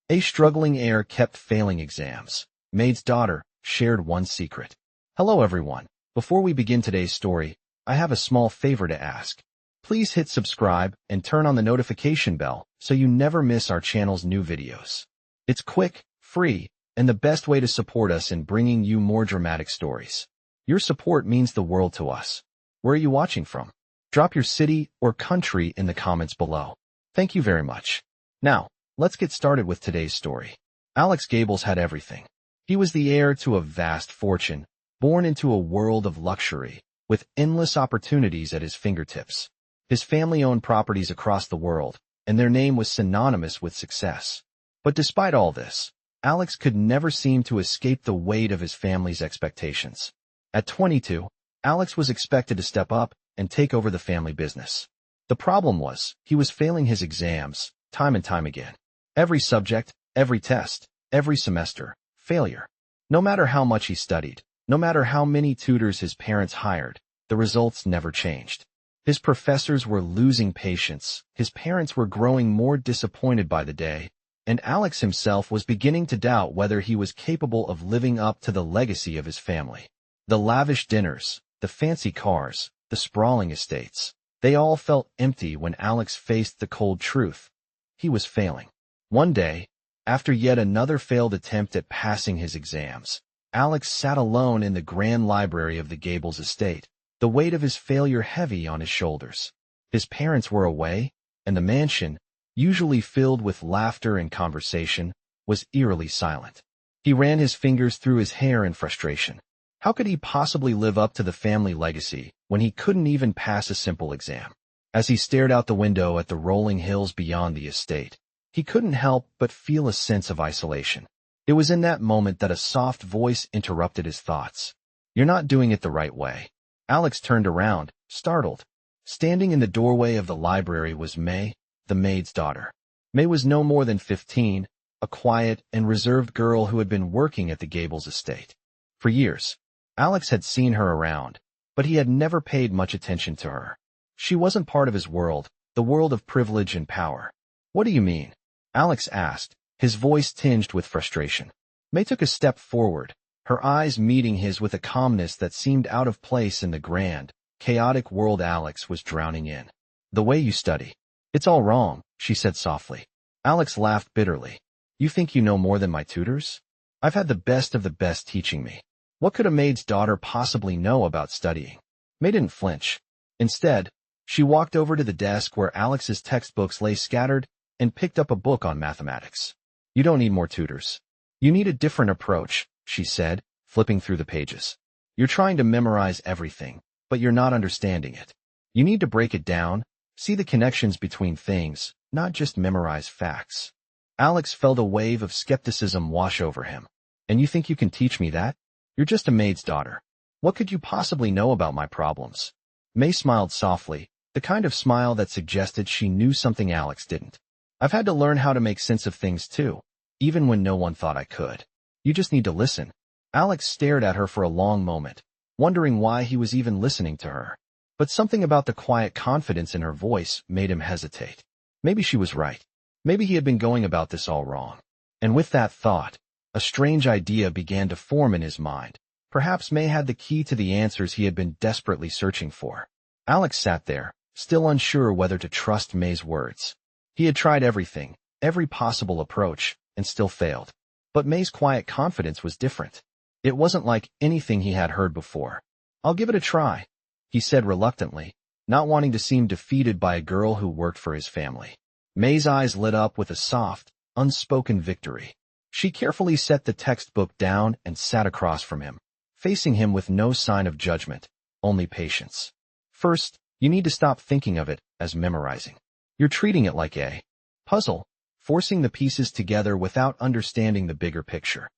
A struggling heir kept failing exams. Maid's daughter shared one secret. Hello everyone. Before we begin today's story, I have a small favor to ask. Please hit subscribe and turn on the notification bell so you never miss our channel's new videos. It's quick, free, and the best way to support us in bringing you more dramatic stories. Your support means the world to us. Where are you watching from? Drop your city or country in the comments below. Thank you very much. Now, let's get started with today's story. Alex Gables had everything. He was the heir to a vast fortune, born into a world of luxury, with endless opportunities at his fingertips. His family owned properties across the world, and their name was synonymous with success. But despite all this, Alex could never seem to escape the weight of his family's expectations. At 22, Alex was expected to step up and take over the family business. The problem was, he was failing his exams, time and time again. Every subject, every test, every semester, failure. No matter how much he studied, no matter how many tutors his parents hired, the results never changed. His professors were losing patience, his parents were growing more disappointed by the day, and Alex himself was beginning to doubt whether he was capable of living up to the legacy of his family. The lavish dinners, the fancy cars, the sprawling estates, they all felt empty when Alex faced the cold truth. He was failing. One day, after yet another failed attempt at passing his exams, Alex sat alone in the grand library of the Gables estate, the weight of his failure heavy on his shoulders. His parents were away, and the mansion, usually filled with laughter and conversation, was eerily silent. He ran his fingers through his hair in frustration. How could he possibly live up to the family legacy when he couldn't even pass a simple exam? As he stared out the window at the rolling hills beyond the estate, he couldn't help but feel a sense of isolation. It was in that moment that a soft voice interrupted his thoughts. "You're not doing it the right way." Alex turned around, startled. Standing in the doorway of the library was May, the maid's daughter. May was no more than 15, a quiet and reserved girl who had been working at the Gables estate. For years, Alex had seen her around, but he had never paid much attention to her. She wasn't part of his world, the world of privilege and power. "What do you mean?" Alex asked, his voice tinged with frustration. May took a step forward, her eyes meeting his with a calmness that seemed out of place in the grand, chaotic world Alex was drowning in. "The way you study. It's all wrong," she said softly. Alex laughed bitterly. "You think you know more than my tutors? I've had the best of the best teaching me. What could a maid's daughter possibly know about studying?" May didn't flinch. Instead, she walked over to the desk where Alex's textbooks lay scattered and picked up a book on mathematics. "You don't need more tutors. You need a different approach," she said, flipping through the pages. "You're trying to memorize everything, but you're not understanding it. You need to break it down, see the connections between things, not just memorize facts." Alex felt a wave of skepticism wash over him. "And you think you can teach me that? You're just a maid's daughter. What could you possibly know about my problems?" May smiled softly, the kind of smile that suggested she knew something Alex didn't. "I've had to learn how to make sense of things too, even when no one thought I could. You just need to listen." Alex stared at her for a long moment, wondering why he was even listening to her. But something about the quiet confidence in her voice made him hesitate. Maybe she was right. Maybe he had been going about this all wrong. And with that thought, a strange idea began to form in his mind. Perhaps May had the key to the answers he had been desperately searching for. Alex sat there, still unsure whether to trust May's words. He had tried everything, every possible approach, and still failed. But May's quiet confidence was different. It wasn't like anything he had heard before. "I'll give it a try," he said reluctantly, not wanting to seem defeated by a girl who worked for his family. May's eyes lit up with a soft, unspoken victory. She carefully set the textbook down and sat across from him, facing him with no sign of judgment, only patience. "First, you need to stop thinking of it as memorizing. You're treating it like a puzzle, forcing the pieces together without understanding the bigger picture."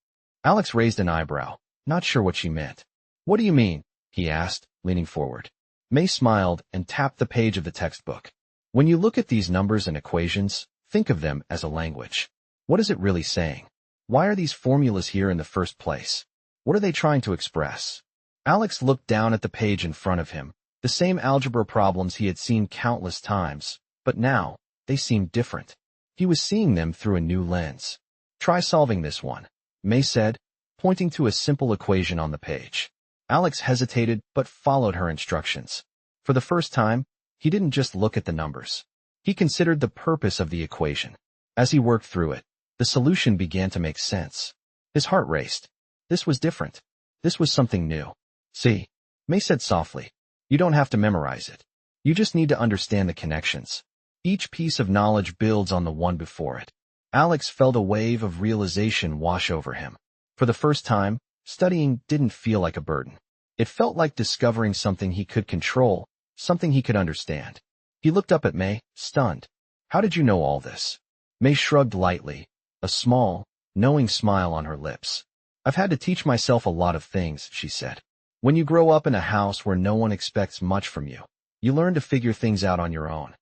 Alex raised an eyebrow, not sure what she meant. "What do you mean?" he asked, leaning forward. May smiled and tapped the page of the textbook. "When you look at these numbers and equations, think of them as a language. What is it really saying? Why are these formulas here in the first place? What are they trying to express?" Alex looked down at the page in front of him, the same algebra problems he had seen countless times, but now, they seemed different. He was seeing them through a new lens. Try solving this one, May said, pointing to a simple equation on the page. Alex hesitated but followed her instructions. For the first time, he didn't just look at the numbers. He considered the purpose of the equation. As he worked through it, the solution began to make sense. His heart raced. This was different. This was something new. See, May said softly, you don't have to memorize it. You just need to understand the connections. Each piece of knowledge builds on the one before it. Alex felt a wave of realization wash over him. For the first time, studying didn't feel like a burden. It felt like discovering something he could control, something he could understand. He looked up at May, stunned. How did you know all this? May shrugged lightly, a small, knowing smile on her lips. I've had to teach myself a lot of things, she said. When you grow up in a house where no one expects much from you, you learn to figure things out on your own.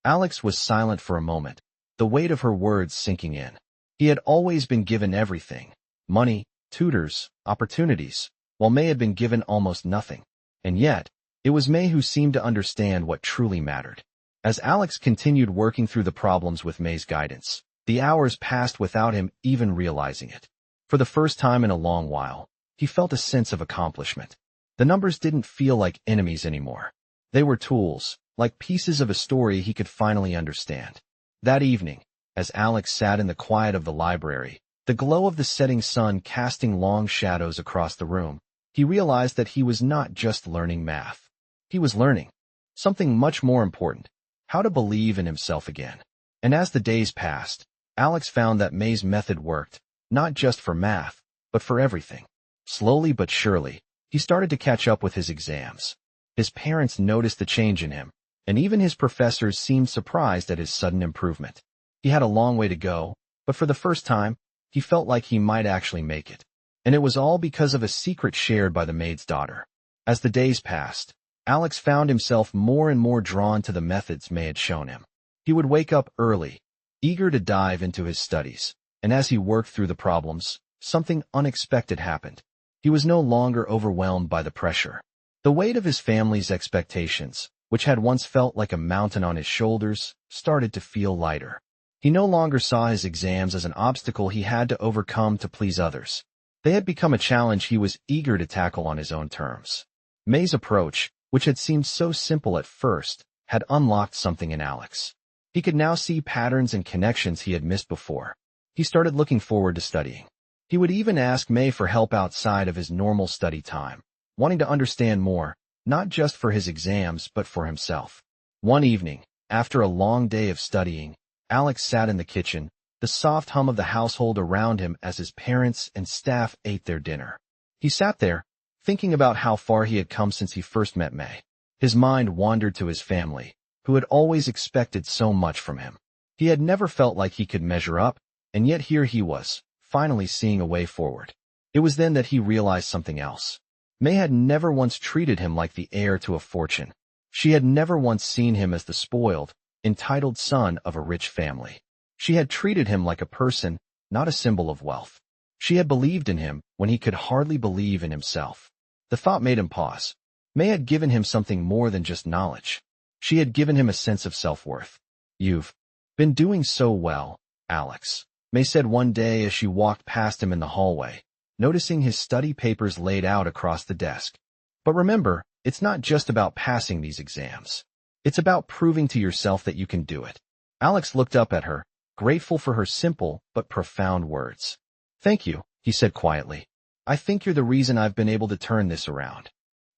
Alex was silent for a moment, the weight of her words sinking in. He had always been given everything: money, tutors, opportunities, while May had been given almost nothing. And yet, it was May who seemed to understand what truly mattered. As Alex continued working through the problems with May's guidance, the hours passed without him even realizing it. For the first time in a long while, he felt a sense of accomplishment. The numbers didn't feel like enemies anymore. They were tools, like pieces of a story he could finally understand. That evening, as Alex sat in the quiet of the library, the glow of the setting sun casting long shadows across the room, he realized that he was not just learning math. He was learning something much more important: how to believe in himself again. And as the days passed, Alex found that May's method worked, not just for math, but for everything. Slowly but surely, he started to catch up with his exams. His parents noticed the change in him, and even his professors seemed surprised at his sudden improvement. He had a long way to go, but for the first time, he felt like he might actually make it. And it was all because of a secret shared by the maid's daughter. As the days passed, Alex found himself more and more drawn to the methods May had shown him. He would wake up early, eager to dive into his studies, and as he worked through the problems, something unexpected happened. He was no longer overwhelmed by the pressure. The weight of his family's expectations, which had once felt like a mountain on his shoulders, started to feel lighter. He no longer saw his exams as an obstacle he had to overcome to please others. They had become a challenge he was eager to tackle on his own terms. May's approach, which had seemed so simple at first, had unlocked something in Alex. He could now see patterns and connections he had missed before. He started looking forward to studying. He would even ask May for help outside of his normal study time, wanting to understand more, not just for his exams but for himself. One evening, after a long day of studying, Alex sat in the kitchen, the soft hum of the household around him as his parents and staff ate their dinner. He sat there, thinking about how far he had come since he first met May. His mind wandered to his family, who had always expected so much from him. He had never felt like he could measure up, and yet here he was, finally seeing a way forward. It was then that he realized something else. May had never once treated him like the heir to a fortune. She had never once seen him as the spoiled, entitled son of a rich family. She had treated him like a person, not a symbol of wealth. She had believed in him when he could hardly believe in himself. The thought made him pause. May had given him something more than just knowledge. She had given him a sense of self-worth. "You've been doing so well, Alex," May said one day as she walked past him in the hallway, noticing his study papers laid out across the desk. "But remember, it's not just about passing these exams. It's about proving to yourself that you can do it." Alex looked up at her, grateful for her simple but profound words. "Thank you," he said quietly. "I think you're the reason I've been able to turn this around."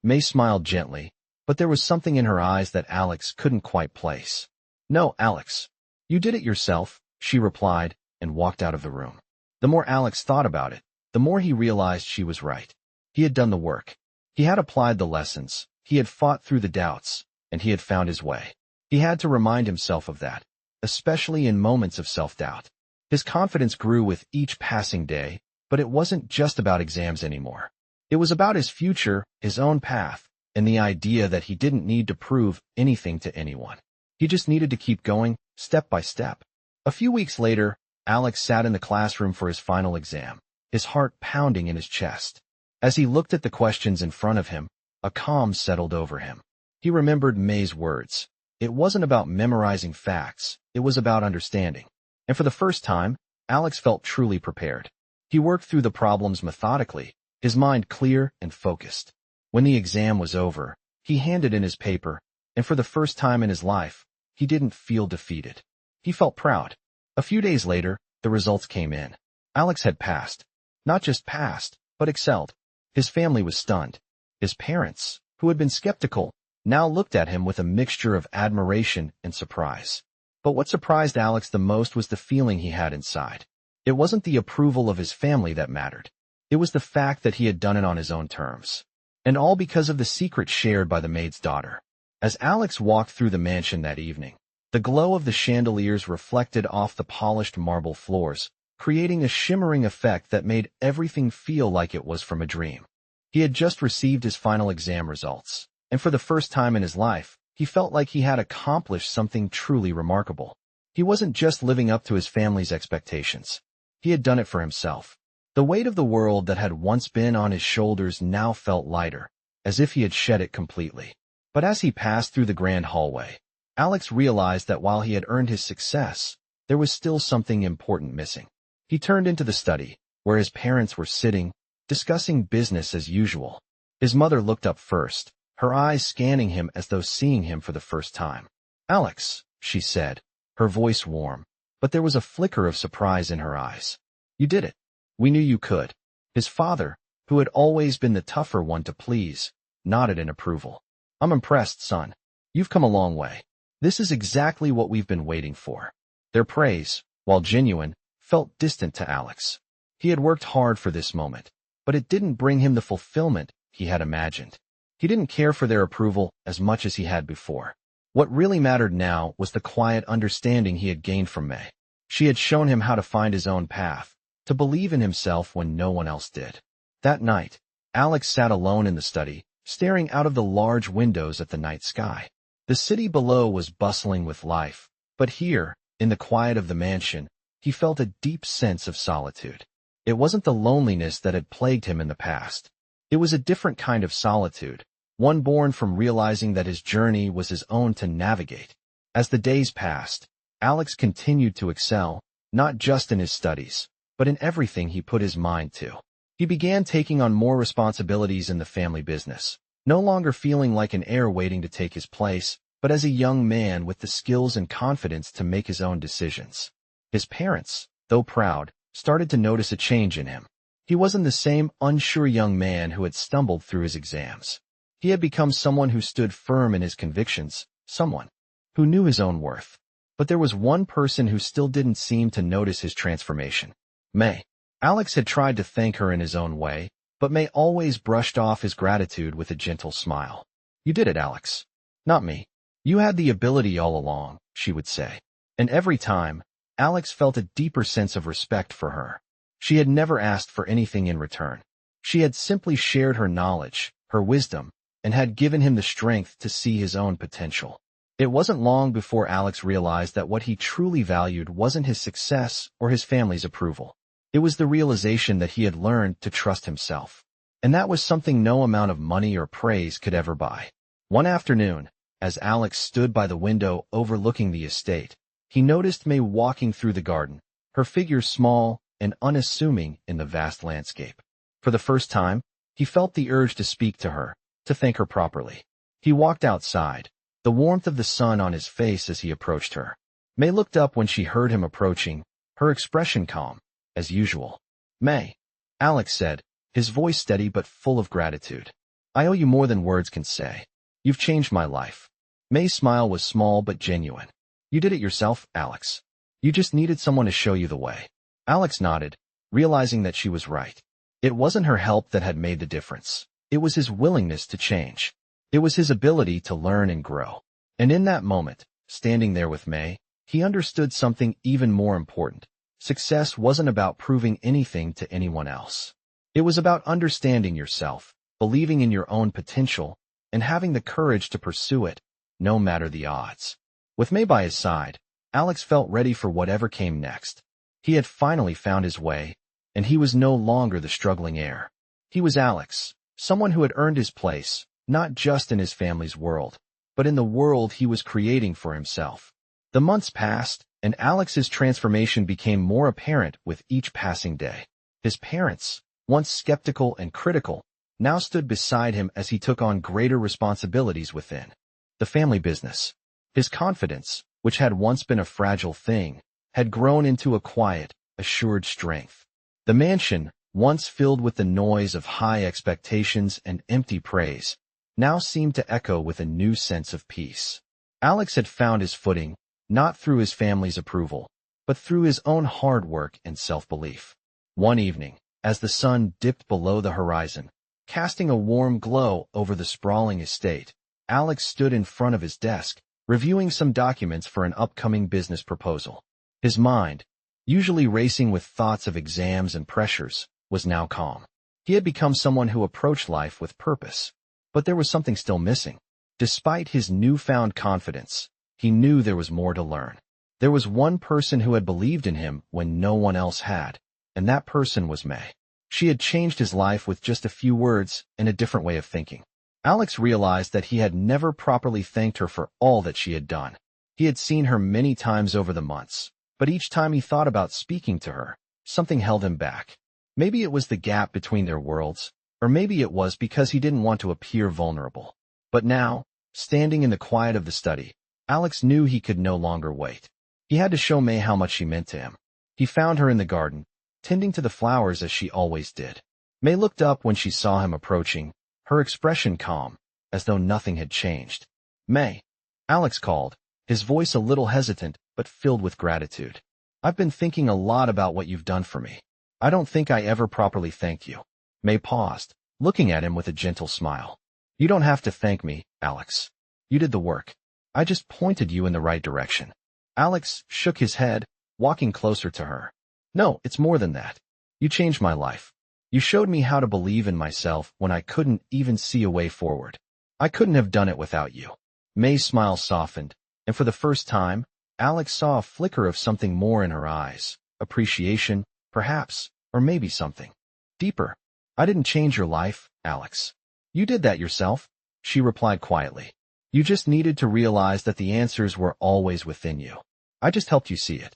May smiled gently, but there was something in her eyes that Alex couldn't quite place. "No, Alex. You did it yourself," she replied, and walked out of the room. The more Alex thought about it, the more he realized she was right. He had done the work. He had applied the lessons. He had fought through the doubts, and he had found his way. He had to remind himself of that, especially in moments of self-doubt. His confidence grew with each passing day, but it wasn't just about exams anymore. It was about his future, his own path, and the idea that he didn't need to prove anything to anyone. He just needed to keep going, step by step. A few weeks later, Alex sat in the classroom for his final exam, his heart pounding in his chest. As he looked at the questions in front of him, a calm settled over him. He remembered May's words. It wasn't about memorizing facts, it was about understanding. And for the first time, Alex felt truly prepared. He worked through the problems methodically, his mind clear and focused. When the exam was over, he handed in his paper, and for the first time in his life, he didn't feel defeated. He felt proud. A few days later, the results came in. Alex had passed. Not just passed, but excelled. His family was stunned. His parents, who had been skeptical, now looked at him with a mixture of admiration and surprise. But what surprised Alex the most was the feeling he had inside. It wasn't the approval of his family that mattered. It was the fact that he had done it on his own terms. And all because of the secret shared by the maid's daughter. As Alex walked through the mansion that evening, the glow of the chandeliers reflected off the polished marble floors, creating a shimmering effect that made everything feel like it was from a dream. He had just received his final exam results, and for the first time in his life, he felt like he had accomplished something truly remarkable. He wasn't just living up to his family's expectations. He had done it for himself. The weight of the world that had once been on his shoulders now felt lighter, as if he had shed it completely. But as he passed through the grand hallway, Alex realized that while he had earned his success, there was still something important missing. He turned into the study, where his parents were sitting, discussing business as usual. His mother looked up first, her eyes scanning him as though seeing him for the first time. "Alex," she said, her voice warm, but there was a flicker of surprise in her eyes. "You did it. We knew you could." His father, who had always been the tougher one to please, nodded in approval. "I'm impressed, son. You've come a long way. This is exactly what we've been waiting for." Their praise, while genuine, felt distant to Alex. He had worked hard for this moment, but it didn't bring him the fulfillment he had imagined. He didn't care for their approval as much as he had before. What really mattered now was the quiet understanding he had gained from May. She had shown him how to find his own path, to believe in himself when no one else did. That night, Alex sat alone in the study, staring out of the large windows at the night sky. The city below was bustling with life, but here, in the quiet of the mansion, he felt a deep sense of solitude. It wasn't the loneliness that had plagued him in the past. It was a different kind of solitude, one born from realizing that his journey was his own to navigate. As the days passed, Alex continued to excel, not just in his studies, but in everything he put his mind to. He began taking on more responsibilities in the family business, no longer feeling like an heir waiting to take his place, but as a young man with the skills and confidence to make his own decisions. His parents, though proud, started to notice a change in him. He wasn't the same unsure young man who had stumbled through his exams. He had become someone who stood firm in his convictions, someone who knew his own worth. But there was one person who still didn't seem to notice his transformation. May. Alex had tried to thank her in his own way, but May always brushed off his gratitude with a gentle smile. "You did it, Alex. Not me. You had the ability all along," she would say. And every time, Alex felt a deeper sense of respect for her. She had never asked for anything in return. She had simply shared her knowledge, her wisdom, and had given him the strength to see his own potential. It wasn't long before Alex realized that what he truly valued wasn't his success or his family's approval. It was the realization that he had learned to trust himself. And that was something no amount of money or praise could ever buy. One afternoon, as Alex stood by the window overlooking the estate, he noticed May walking through the garden, her figure small and unassuming in the vast landscape. For the first time, he felt the urge to speak to her, to thank her properly. He walked outside, the warmth of the sun on his face as he approached her. May looked up when she heard him approaching, her expression calm, as usual. "May," Alex said, his voice steady but full of gratitude. "I owe you more than words can say. You've changed my life." May's smile was small but genuine. "You did it yourself, Alex. You just needed someone to show you the way." Alex nodded, realizing that she was right. It wasn't her help that had made the difference. It was his willingness to change. It was his ability to learn and grow. And in that moment, standing there with May, he understood something even more important. Success wasn't about proving anything to anyone else. It was about understanding yourself, believing in your own potential, and having the courage to pursue it, no matter the odds. With May by his side, Alex felt ready for whatever came next. He had finally found his way, and he was no longer the struggling heir. He was Alex, someone who had earned his place, not just in his family's world, but in the world he was creating for himself. The months passed, and Alex's transformation became more apparent with each passing day. His parents, once skeptical and critical, now stood beside him as he took on greater responsibilities within the family business. His confidence, which had once been a fragile thing, had grown into a quiet, assured strength. The mansion, once filled with the noise of high expectations and empty praise, now seemed to echo with a new sense of peace. Alex had found his footing, not through his family's approval, but through his own hard work and self-belief. One evening, as the sun dipped below the horizon, casting a warm glow over the sprawling estate, Alex stood in front of his desk, reviewing some documents for an upcoming business proposal. His mind, usually racing with thoughts of exams and pressures, was now calm. He had become someone who approached life with purpose. But there was something still missing. Despite his newfound confidence, he knew there was more to learn. There was one person who had believed in him when no one else had, and that person was May. She had changed his life with just a few words and a different way of thinking. Alex realized that he had never properly thanked her for all that she had done. He had seen her many times over the months, but each time he thought about speaking to her, something held him back. Maybe it was the gap between their worlds, or maybe it was because he didn't want to appear vulnerable. But now, standing in the quiet of the study, Alex knew he could no longer wait. He had to show May how much she meant to him. He found her in the garden, tending to the flowers as she always did. May looked up when she saw him approaching, her expression calm, as though nothing had changed. "May," Alex called, his voice a little hesitant but filled with gratitude. "I've been thinking a lot about what you've done for me. I don't think I ever properly thanked you." May paused, looking at him with a gentle smile. "You don't have to thank me, Alex. You did the work. I just pointed you in the right direction." Alex shook his head, walking closer to her. "No, it's more than that. You changed my life. You showed me how to believe in myself when I couldn't even see a way forward. I couldn't have done it without you." May's smile softened, and for the first time, Alex saw a flicker of something more in her eyes. Appreciation, perhaps, or maybe something deeper. "I didn't change your life, Alex. You did that yourself," she replied quietly. "You just needed to realize that the answers were always within you. I just helped you see it."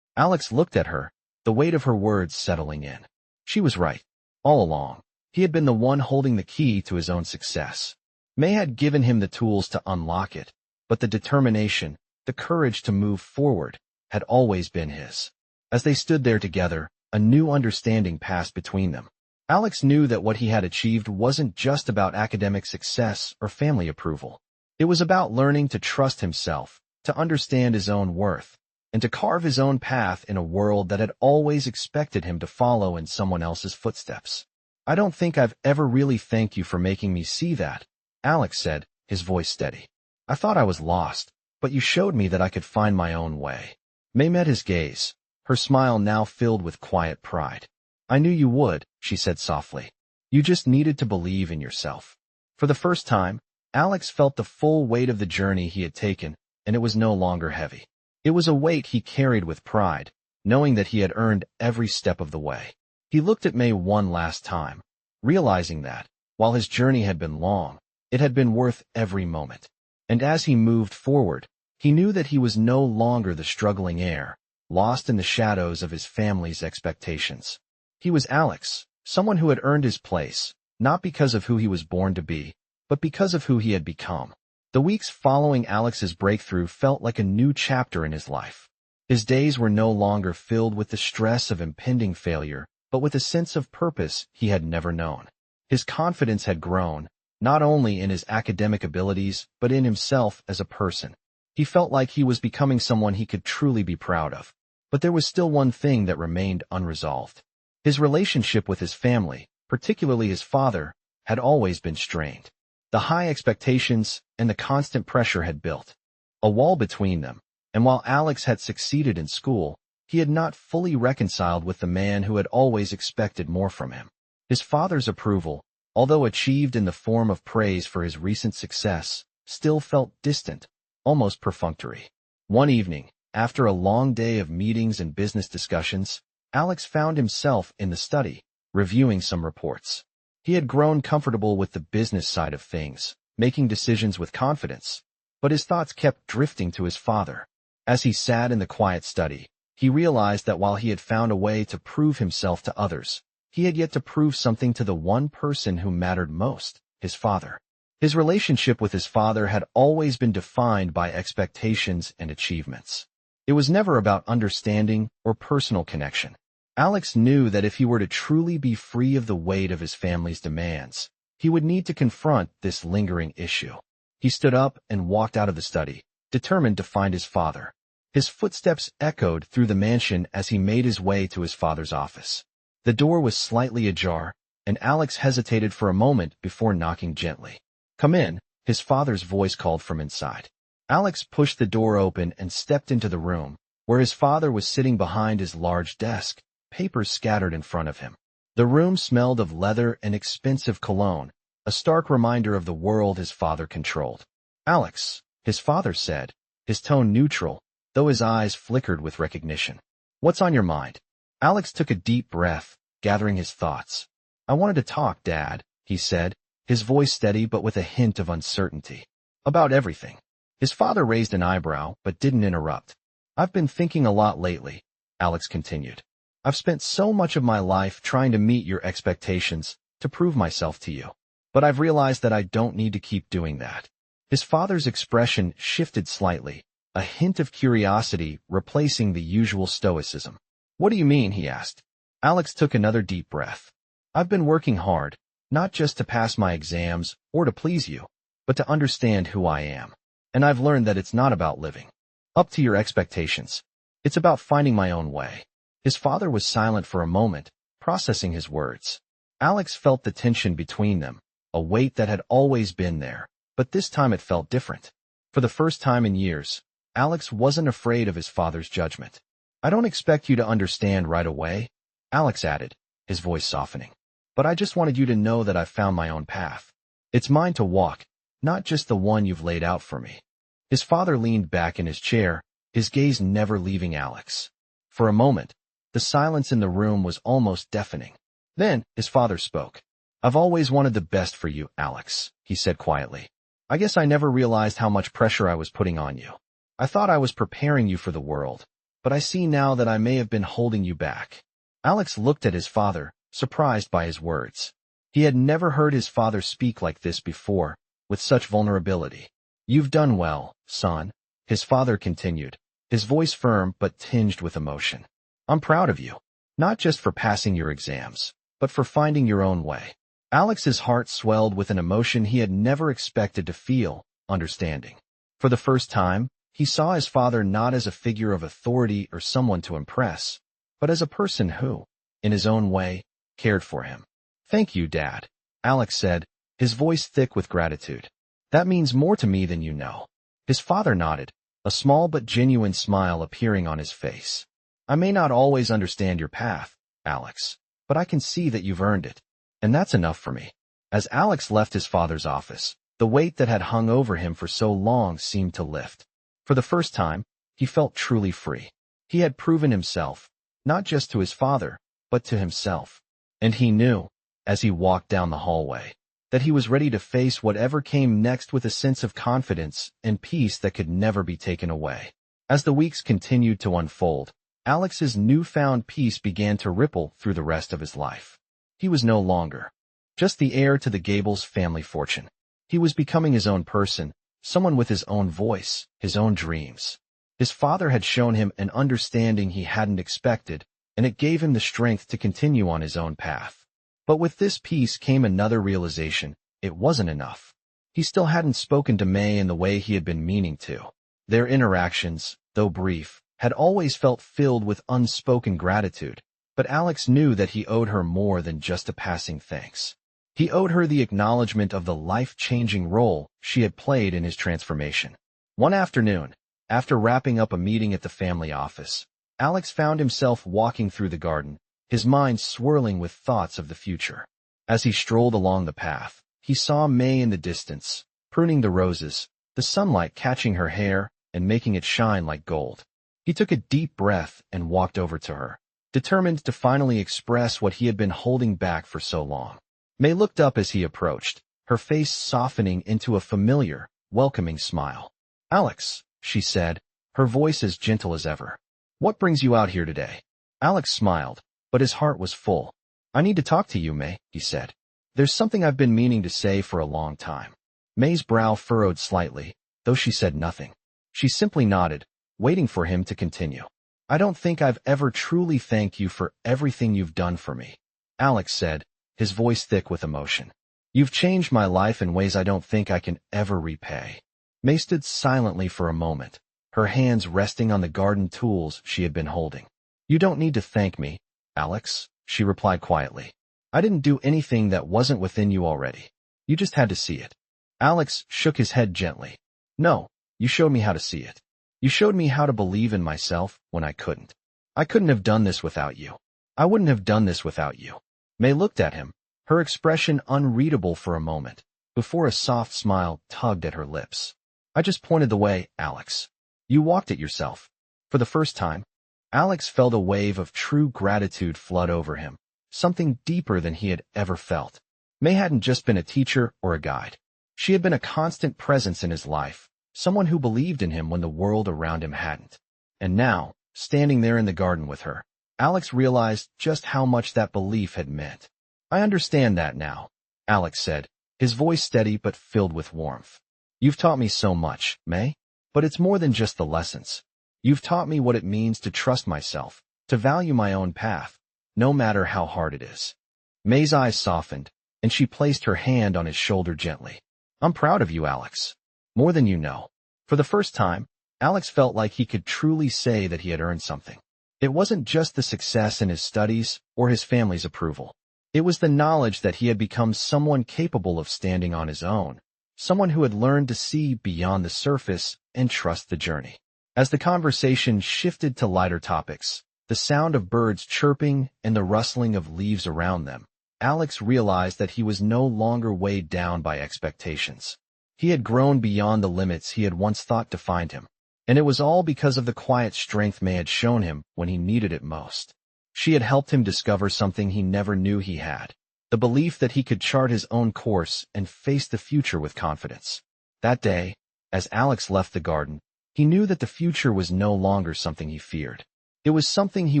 Alex looked at her, the weight of her words settling in. She was right. All along, he had been the one holding the key to his own success. May had given him the tools to unlock it, but the determination, the courage to move forward, had always been his. As they stood there together, a new understanding passed between them. Alex knew that what he had achieved wasn't just about academic success or family approval. It was about learning to trust himself, to understand his own worth, and to carve his own path in a world that had always expected him to follow in someone else's footsteps. "I don't think I've ever really thanked you for making me see that," Alex said, his voice steady. "I thought I was lost, but you showed me that I could find my own way." May met his gaze, her smile now filled with quiet pride. "I knew you would," she said softly. "You just needed to believe in yourself." For the first time, Alex felt the full weight of the journey he had taken, and it was no longer heavy. It was a weight he carried with pride, knowing that he had earned every step of the way. He looked at May one last time, realizing that, while his journey had been long, it had been worth every moment. And as he moved forward, he knew that he was no longer the struggling heir, lost in the shadows of his family's expectations. He was Alex, someone who had earned his place, not because of who he was born to be, but because of who he had become. The weeks following Alex's breakthrough felt like a new chapter in his life. His days were no longer filled with the stress of impending failure, but with a sense of purpose he had never known. His confidence had grown, not only in his academic abilities, but in himself as a person. He felt like he was becoming someone he could truly be proud of. But there was still one thing that remained unresolved. His relationship with his family, particularly his father, had always been strained. The high expectations and the constant pressure had built a wall between them, and while Alex had succeeded in school, he had not fully reconciled with the man who had always expected more from him. His father's approval, although achieved in the form of praise for his recent success, still felt distant, almost perfunctory. One evening, after a long day of meetings and business discussions, Alex found himself in the study, reviewing some reports. He had grown comfortable with the business side of things, making decisions with confidence, but his thoughts kept drifting to his father. As he sat in the quiet study, he realized that while he had found a way to prove himself to others, he had yet to prove something to the one person who mattered most, his father. His relationship with his father had always been defined by expectations and achievements. It was never about understanding or personal connection. Alex knew that if he were to truly be free of the weight of his family's demands, he would need to confront this lingering issue. He stood up and walked out of the study, determined to find his father. His footsteps echoed through the mansion as he made his way to his father's office. The door was slightly ajar, and Alex hesitated for a moment before knocking gently. "Come in," his father's voice called from inside. Alex pushed the door open and stepped into the room, where his father was sitting behind his large desk, papers scattered in front of him. The room smelled of leather and expensive cologne, a stark reminder of the world his father controlled. "Alex," his father said, his tone neutral, though his eyes flickered with recognition. "What's on your mind?" Alex took a deep breath, gathering his thoughts. "I wanted to talk, Dad," he said, his voice steady but with a hint of uncertainty. "About everything." His father raised an eyebrow but didn't interrupt. "I've been thinking a lot lately," Alex continued. "I've spent so much of my life trying to meet your expectations, to prove myself to you. But I've realized that I don't need to keep doing that." His father's expression shifted slightly, a hint of curiosity replacing the usual stoicism. "What do you mean?" he asked. Alex took another deep breath. "I've been working hard, not just to pass my exams or to please you, but to understand who I am. And I've learned that it's not about living up to your expectations. It's about finding my own way." His father was silent for a moment, processing his words. Alex felt the tension between them, a weight that had always been there, but this time it felt different. For the first time in years, Alex wasn't afraid of his father's judgment. "I don't expect you to understand right away," Alex added, his voice softening. "But I just wanted you to know that I've found my own path. It's mine to walk, not just the one you've laid out for me." His father leaned back in his chair, his gaze never leaving Alex. For a moment, the silence in the room was almost deafening. Then, his father spoke. "I've always wanted the best for you, Alex," he said quietly. "I guess I never realized how much pressure I was putting on you. I thought I was preparing you for the world, but I see now that I may have been holding you back." Alex looked at his father, surprised by his words. He had never heard his father speak like this before, with such vulnerability. "You've done well, son," his father continued, his voice firm but tinged with emotion. "I'm proud of you, not just for passing your exams, but for finding your own way." Alex's heart swelled with an emotion he had never expected to feel, understanding. For the first time, he saw his father not as a figure of authority or someone to impress, but as a person who, in his own way, cared for him. "Thank you, Dad," Alex said, his voice thick with gratitude. "That means more to me than you know." His father nodded, a small but genuine smile appearing on his face. "I may not always understand your path, Alex, but I can see that you've earned it, and that's enough for me." As Alex left his father's office, the weight that had hung over him for so long seemed to lift. For the first time, he felt truly free. He had proven himself, not just to his father, but to himself. And he knew, as he walked down the hallway, that he was ready to face whatever came next with a sense of confidence and peace that could never be taken away. As the weeks continued to unfold, Alex's newfound peace began to ripple through the rest of his life. He was no longer just the heir to the Gables family fortune. He was becoming his own person, someone with his own voice, his own dreams. His father had shown him an understanding he hadn't expected, and it gave him the strength to continue on his own path. But with this peace came another realization: it wasn't enough. He still hadn't spoken to May in the way he had been meaning to. Their interactions, though brief, had always felt filled with unspoken gratitude, but Alex knew that he owed her more than just a passing thanks. He owed her the acknowledgement of the life-changing role she had played in his transformation. One afternoon, after wrapping up a meeting at the family office, Alex found himself walking through the garden, his mind swirling with thoughts of the future. As he strolled along the path, he saw May in the distance, pruning the roses, the sunlight catching her hair and making it shine like gold. He took a deep breath and walked over to her, determined to finally express what he had been holding back for so long. May looked up as he approached, her face softening into a familiar, welcoming smile. "Alex," she said, her voice as gentle as ever. "What brings you out here today?" Alex smiled, but his heart was full. "I need to talk to you, May," he said. "There's something I've been meaning to say for a long time." May's brow furrowed slightly, though she said nothing. She simply nodded, waiting for him to continue. "I don't think I've ever truly thanked you for everything you've done for me," Alex said, his voice thick with emotion. "You've changed my life in ways I don't think I can ever repay." May stood silently for a moment, her hands resting on the garden tools she had been holding. "You don't need to thank me, Alex," she replied quietly. "I didn't do anything that wasn't within you already. You just had to see it." Alex shook his head gently. "No, you showed me how to see it. You showed me how to believe in myself when I couldn't. I couldn't have done this without you. I wouldn't have done this without you." May looked at him, her expression unreadable for a moment, before a soft smile tugged at her lips. "I just pointed the way, Alex. You walked it yourself." For the first time, Alex felt a wave of true gratitude flood over him, something deeper than he had ever felt. May hadn't just been a teacher or a guide. She had been a constant presence in his life, someone who believed in him when the world around him hadn't. And now, standing there in the garden with her, Alex realized just how much that belief had meant. "I understand that now," Alex said, his voice steady but filled with warmth. "You've taught me so much, May. But it's more than just the lessons. You've taught me what it means to trust myself, to value my own path, no matter how hard it is." May's eyes softened, and she placed her hand on his shoulder gently. "I'm proud of you, Alex. More than you know." For the first time, Alex felt like he could truly say that he had earned something. It wasn't just the success in his studies or his family's approval. It was the knowledge that he had become someone capable of standing on his own, someone who had learned to see beyond the surface and trust the journey. As the conversation shifted to lighter topics, the sound of birds chirping and the rustling of leaves around them, Alex realized that he was no longer weighed down by expectations. He had grown beyond the limits he had once thought defined him, and it was all because of the quiet strength May had shown him when he needed it most. She had helped him discover something he never knew he had, the belief that he could chart his own course and face the future with confidence. That day, as Alex left the garden, he knew that the future was no longer something he feared. It was something he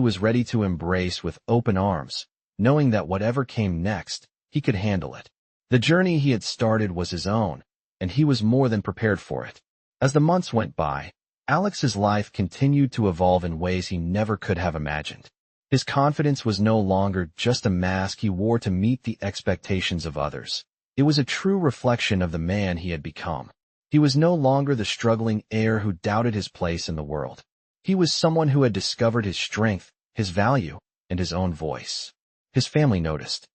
was ready to embrace with open arms, knowing that whatever came next, he could handle it. The journey he had started was his own, and he was more than prepared for it. As the months went by, Alex's life continued to evolve in ways he never could have imagined. His confidence was no longer just a mask he wore to meet the expectations of others. It was a true reflection of the man he had become. He was no longer the struggling heir who doubted his place in the world. He was someone who had discovered his strength, his value, and his own voice. His family noticed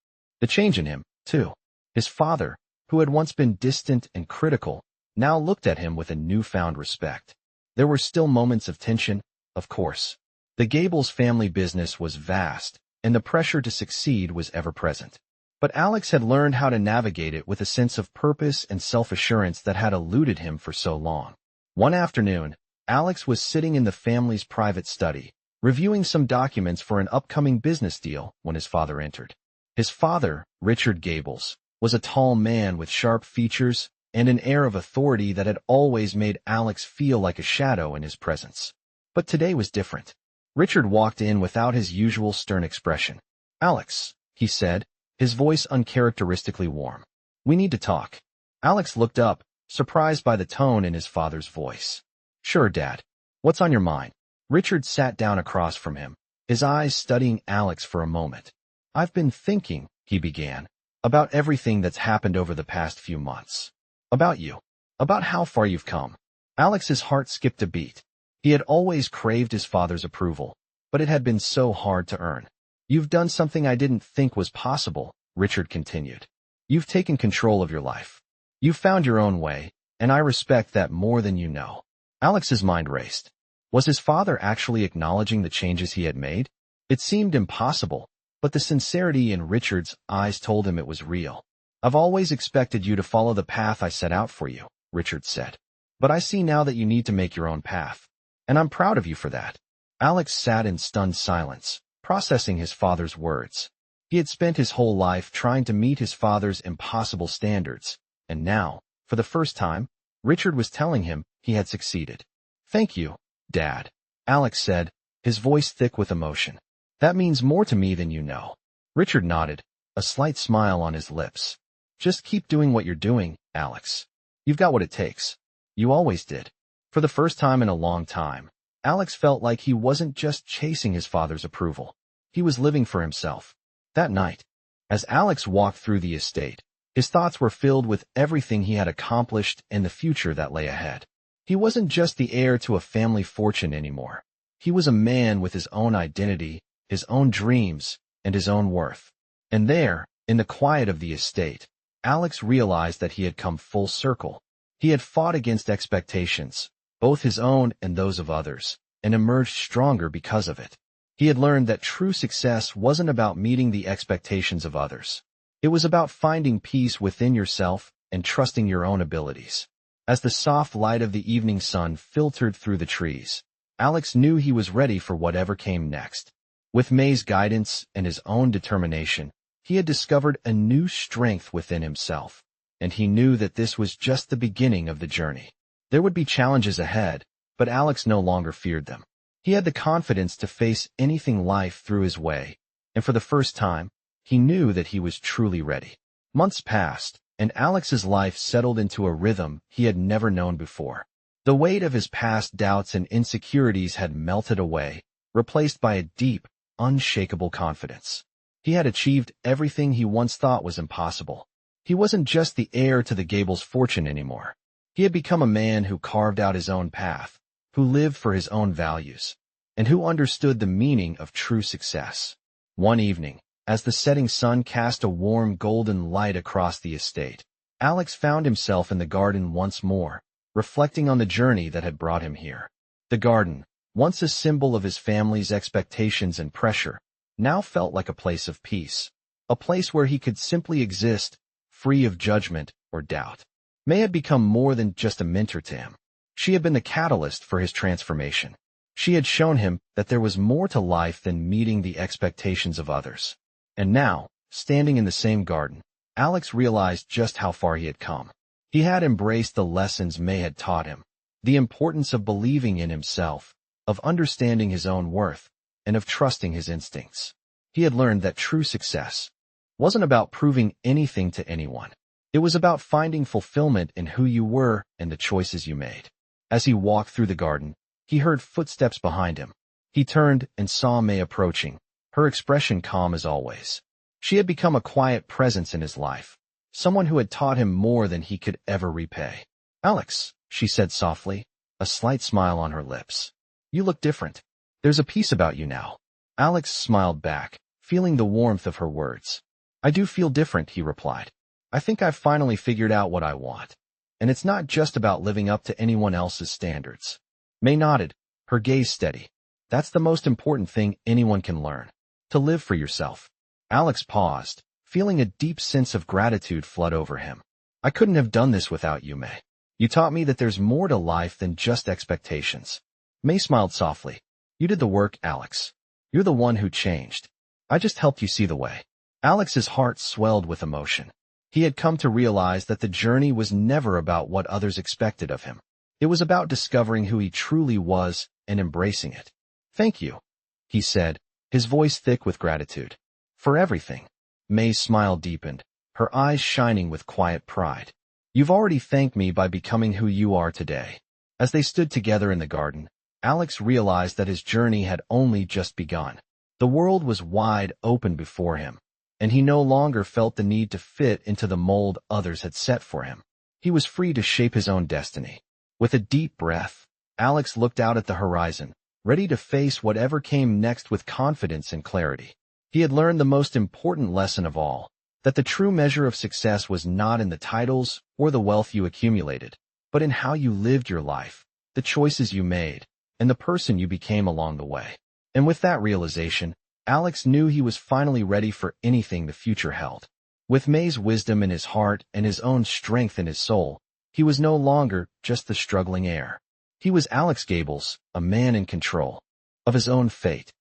the change in him, too. His father, who had once been distant and critical, now looked at him with a newfound respect. There were still moments of tension, of course. The Gables family business was vast, and the pressure to succeed was ever present. But Alex had learned how to navigate it with a sense of purpose and self-assurance that had eluded him for so long. One afternoon, Alex was sitting in the family's private study, reviewing some documents for an upcoming business deal when his father entered. His father, Richard Gables, was a tall man with sharp features and an air of authority that had always made Alex feel like a shadow in his presence. But today was different. Richard walked in without his usual stern expression. "Alex," he said, his voice uncharacteristically warm. "We need to talk." Alex looked up, surprised by the tone in his father's voice. "Sure, Dad. What's on your mind?" Richard sat down across from him, his eyes studying Alex for a moment. "I've been thinking," he began, "about everything that's happened over the past few months. About you. About how far you've come." Alex's heart skipped a beat. He had always craved his father's approval, but it had been so hard to earn. "You've done something I didn't think was possible," Richard continued. "You've taken control of your life. You've found your own way, and I respect that more than you know." Alex's mind raced. Was his father actually acknowledging the changes he had made? It seemed impossible, but the sincerity in Richard's eyes told him it was real. "I've always expected you to follow the path I set out for you," Richard said. "But I see now that you need to make your own path. And I'm proud of you for that." Alex sat in stunned silence, processing his father's words. He had spent his whole life trying to meet his father's impossible standards, and now, for the first time, Richard was telling him he had succeeded. "Thank you, Dad, Alex said, his voice thick with emotion. That means more to me than you know. Richard nodded, a slight smile on his lips. Just keep doing what you're doing, Alex. You've got what it takes. You always did. For the first time in a long time, Alex felt like he wasn't just chasing his father's approval. He was living for himself. That night, as Alex walked through the estate, his thoughts were filled with everything he had accomplished and the future that lay ahead. He wasn't just the heir to a family fortune anymore. He was a man with his own identity, his own dreams, and his own worth. And there, in the quiet of the estate, Alex realized that he had come full circle. He had fought against expectations, both his own and those of others, and emerged stronger because of it. He had learned that true success wasn't about meeting the expectations of others. It was about finding peace within yourself and trusting your own abilities. As the soft light of the evening sun filtered through the trees, Alex knew he was ready for whatever came next. With May's guidance and his own determination, he had discovered a new strength within himself, and he knew that this was just the beginning of the journey. There would be challenges ahead, but Alex no longer feared them. He had the confidence to face anything life threw his way, and for the first time, he knew that he was truly ready. Months passed, and Alex's life settled into a rhythm he had never known before. The weight of his past doubts and insecurities had melted away, replaced by a deep, unshakable confidence. He had achieved everything he once thought was impossible. He wasn't just the heir to the Gables' fortune anymore. He had become a man who carved out his own path, who lived for his own values, and who understood the meaning of true success. One evening, as the setting sun cast a warm golden light across the estate, Alex found himself in the garden once more, reflecting on the journey that had brought him here. The garden, once a symbol of his family's expectations and pressure, now felt like a place of peace, a place where he could simply exist, free of judgment or doubt. May had become more than just a mentor to him. She had been the catalyst for his transformation. She had shown him that there was more to life than meeting the expectations of others. And now, standing in the same garden, Alex realized just how far he had come. He had embraced the lessons May had taught him, the importance of believing in himself, of understanding his own worth, and of trusting his instincts. He had learned that true success wasn't about proving anything to anyone. It was about finding fulfillment in who you were and the choices you made. As he walked through the garden, he heard footsteps behind him. He turned and saw May approaching, her expression calm as always. She had become a quiet presence in his life, someone who had taught him more than he could ever repay. "Alex," she said softly, a slight smile on her lips. "You look different. There's a peace about you now." Alex smiled back, feeling the warmth of her words. "I do feel different," he replied. "I think I've finally figured out what I want. And it's not just about living up to anyone else's standards." May nodded, her gaze steady. "That's the most important thing anyone can learn. To live for yourself." Alex paused, feeling a deep sense of gratitude flood over him. "I couldn't have done this without you, May. You taught me that there's more to life than just expectations." May smiled softly. "You did the work, Alex. You're the one who changed. I just helped you see the way." Alex's heart swelled with emotion. He had come to realize that the journey was never about what others expected of him. It was about discovering who he truly was and embracing it. "Thank you," he said, his voice thick with gratitude. "For everything." May's smile deepened, her eyes shining with quiet pride. "You've already thanked me by becoming who you are today." As they stood together in the garden, Alex realized that his journey had only just begun. The world was wide open before him, and he no longer felt the need to fit into the mold others had set for him. He was free to shape his own destiny. With a deep breath, Alex looked out at the horizon, ready to face whatever came next with confidence and clarity. He had learned the most important lesson of all, that the true measure of success was not in the titles or the wealth you accumulated, but in how you lived your life, the choices you made, and the person you became along the way. And with that realization, Alex knew he was finally ready for anything the future held. With May's wisdom in his heart and his own strength in his soul, he was no longer just the struggling heir. He was Alex Gables, a man in control of his own fate.